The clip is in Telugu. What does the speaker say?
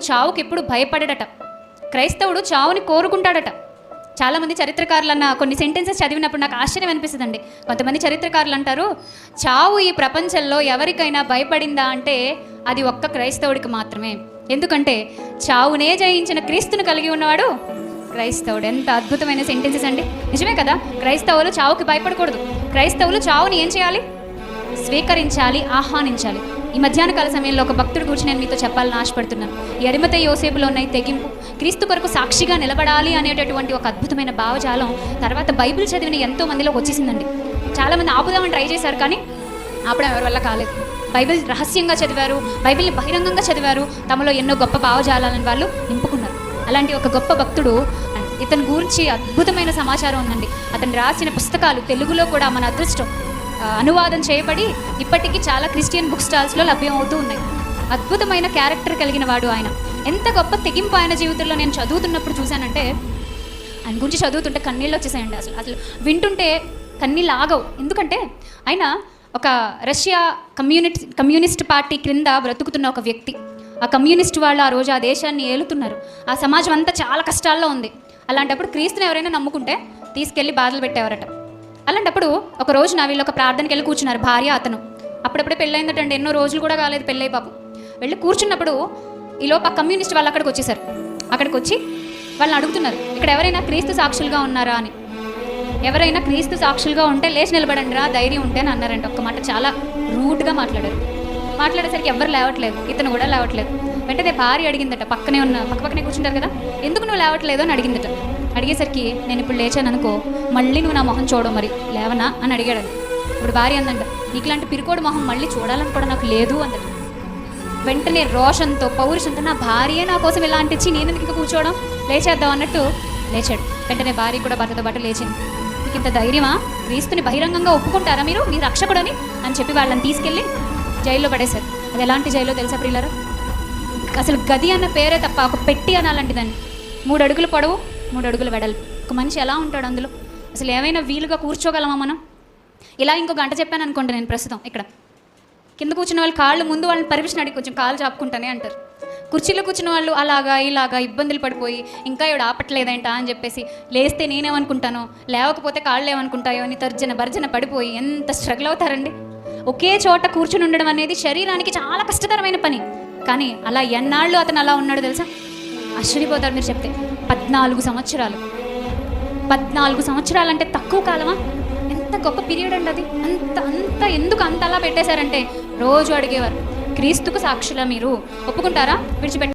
చావుకి ఎప్పుడు భయపడడట. క్రైస్తవుడు చావుని కోరుకుంటాడట. చాలామంది చరిత్రకారులన్న కొన్ని సెంటెన్సెస్ చదివినప్పుడు నాకు ఆశ్చర్యం అనిపిస్తుందండి. కొంతమంది చరిత్రకారులు అంటారు, చావు ఈ ప్రపంచంలో ఎవరికైనా భయపడిందా అంటే అది ఒక్క క్రైస్తవుడికి మాత్రమే. ఎందుకంటే చావునే జయించిన క్రీస్తుని కలిగి ఉన్నవాడు క్రైస్తవుడు. ఎంత అద్భుతమైన సెంటెన్సెస్ అండి. నిజమే కదా, క్రైస్తవులు చావుకి భయపడకూడదు. క్రైస్తవులు చావుని ఏం చేయాలి? స్వీకరించాలి, ఆహ్వానించాలి. ఈ మధ్యాహ్న కాల సమయంలో ఒక భక్తుడు గురించి నేను మీతో చెప్పాలని ఆశపడుతున్నాను. ఈ అరిమతయి యోసేపులో ఉన్న ఈ తెగింపు, క్రీస్తు కొరకు సాక్షిగా నిలబడాలి అనేటటువంటి ఒక అద్భుతమైన భావజాలం తర్వాత బైబిల్ చదివిన ఎంతో మందిలోకి వచ్చేసిందండి. చాలామంది ఆపుదామని ట్రై చేశారు, కానీ ఆపడం ఎవరి వల్ల కాలేదు. బైబిల్ రహస్యంగా చదివారు, బైబిల్ని బహిరంగంగా చదివారు, తమలో ఎన్నో గొప్ప భావజాలాలను వాళ్ళు నింపుకున్నారు. అలాంటి ఒక గొప్ప భక్తుడు, ఇతని గురించి అద్భుతమైన సమాచారం ఉందండి. అతను రాసిన పుస్తకాలు తెలుగులో కూడా మన అదృష్టం అనువాదం చేయబడి ఇప్పటికీ చాలా క్రిస్టియన్ బుక్ స్టాల్స్లో లభ్యమవుతూ ఉన్నాయి. అద్భుతమైన క్యారెక్టర్ కలిగిన వాడు ఆయన. ఎంత గొప్ప తెగింపు ఆయన జీవితంలో నేను చదువుతున్నప్పుడు చూశానంటే, ఆయన గురించి చదువుతుంటే కన్నీళ్ళు వచ్చేసాయండి. అసలు వింటుంటే కన్నీళ్ళు ఆగవు. ఎందుకంటే ఆయన ఒక రష్యా కమ్యూనిస్ట్ పార్టీ క్రింద బ్రతుకుతున్న ఒక వ్యక్తి. ఆ కమ్యూనిస్ట్ వాళ్ళు ఆ రోజు ఆ దేశాన్ని ఏలుతున్నారు. ఆ సమాజం అంతా చాలా కష్టాల్లో ఉంది. అలాంటప్పుడు క్రీస్తుని ఎవరైనా నమ్ముకుంటే తీసుకెళ్ళి బాధలు పెట్టేవారట. అలాంటప్పుడు ఒక రోజు వీళ్ళు ఒక ప్రార్థనకి వెళ్ళి కూర్చున్నారు, భార్య అతను. అప్పుడప్పుడే పెళ్ళైందటండి, ఎన్నో రోజులు కూడా కాలేదు పెళ్ళై పాపం. వెళ్ళి కూర్చున్నప్పుడు ఈలోపు ఆ కమ్యూనిస్ట్ వాళ్ళు అక్కడికి వచ్చేసారు. అక్కడికి వచ్చి వాళ్ళని అడుగుతున్నారు, ఇక్కడ ఎవరైనా క్రీస్తు సాక్షులుగా ఉన్నారా అని. ఎవరైనా క్రీస్తు సాక్షులుగా ఉంటే లేచి నిలబడండి రా, ధైర్యం ఉంటే అని అన్నారంట. ఒక్క మాట చాలా రూట్గా మాట్లాడారు. మాట్లాడేసరికి ఎవరు లేవట్లేదు, ఇతను కూడా లేవట్లేదు. వెంటనే భార్య అడిగిందట, పక్కనే కూర్చుంటారు కదా, ఎందుకు నువ్వు లేవట్లేదు అని అడిగిందట. అడిగేసరికి నేను ఇప్పుడు లేచాను అనుకో, మళ్ళీ నువ్వు నా మొహం చూడవు, మరి లేవనా అని అడిగాడు. ఇప్పుడు భార్య అందంట, నీకులాంటి పిరికోడు మొహం మళ్ళీ చూడాలని కూడా నాకు లేదు అందట. వెంటనే రోషంతో పౌరుషంతో, నా భార్య నా కోసం ఇలా అంటించి నేను ఇంకా కూర్చోవడం, లేచేద్దాం అన్నట్టు లేచాడు. వెంటనే భార్య కూడా భర్తతో పాటు లేచింది. మీకు ఇంత ధైర్యమా? క్రీస్తుని బహిరంగంగా ఒప్పుకుంటారా మీరు, మీ రక్షకుడని అని చెప్పి వాళ్ళని తీసుకెళ్ళి జైల్లో పడేశారు. అది ఎలాంటి జైల్లో తెలుసా ప్రియులారా? అసలు గది అన్న పేరే తప్ప ఒక పెట్టి అనాలంటి దాన్ని. 3 అడుగులు పొడవు, 3 అడుగులు వెడల్పు. ఒక మనిషి ఎలా ఉంటాడు అందులో? అసలు ఏమైనా వీలుగా కూర్చోగలమా మనం? ఇలా ఇంకో గంట చెప్పాను అనుకోండి, నేను ప్రస్తుతం ఇక్కడ కింద కూర్చున్న వాళ్ళు కాళ్ళు ముందు వాళ్ళని పర్మిషన్ అడిగి కొంచెం కాళ్ళు చాపుకుంటానే అంటారు. కుర్చీలో కూర్చున్న వాళ్ళు అలాగా ఇలాగా ఇబ్బందులు పడిపోయి ఇంకా ఇవిడ ఆపట్లేదంట అని చెప్పేసి లేస్తే నేనేమనుకుంటానో, లేవకపోతే కాళ్ళు ఏమనుకుంటాయో అని భర్జన పడిపోయి ఎంత స్ట్రగుల్ అవుతారండి. ఒకే చోట కూర్చుని ఉండడం అనేది శరీరానికి చాలా కష్టతరమైన పని. కానీ అలా ఎన్నాళ్ళు అతను అలా ఉన్నాడు తెలుసా? ఆశ్చర్యపోతారు మీరు చెప్తే. 14 సంవత్సరాలు. 14 సంవత్సరాలు అంటే తక్కువ కాలమా? ఎంత గొప్ప పీరియడ్ అండి అది. అంత ఎందుకు అంతలా పెట్టేశారంటే రోజు అడిగేవారు, క్రీస్తుకు సాక్షులా మీరు, ఒప్పుకుంటారా, విడిచిపెట్ట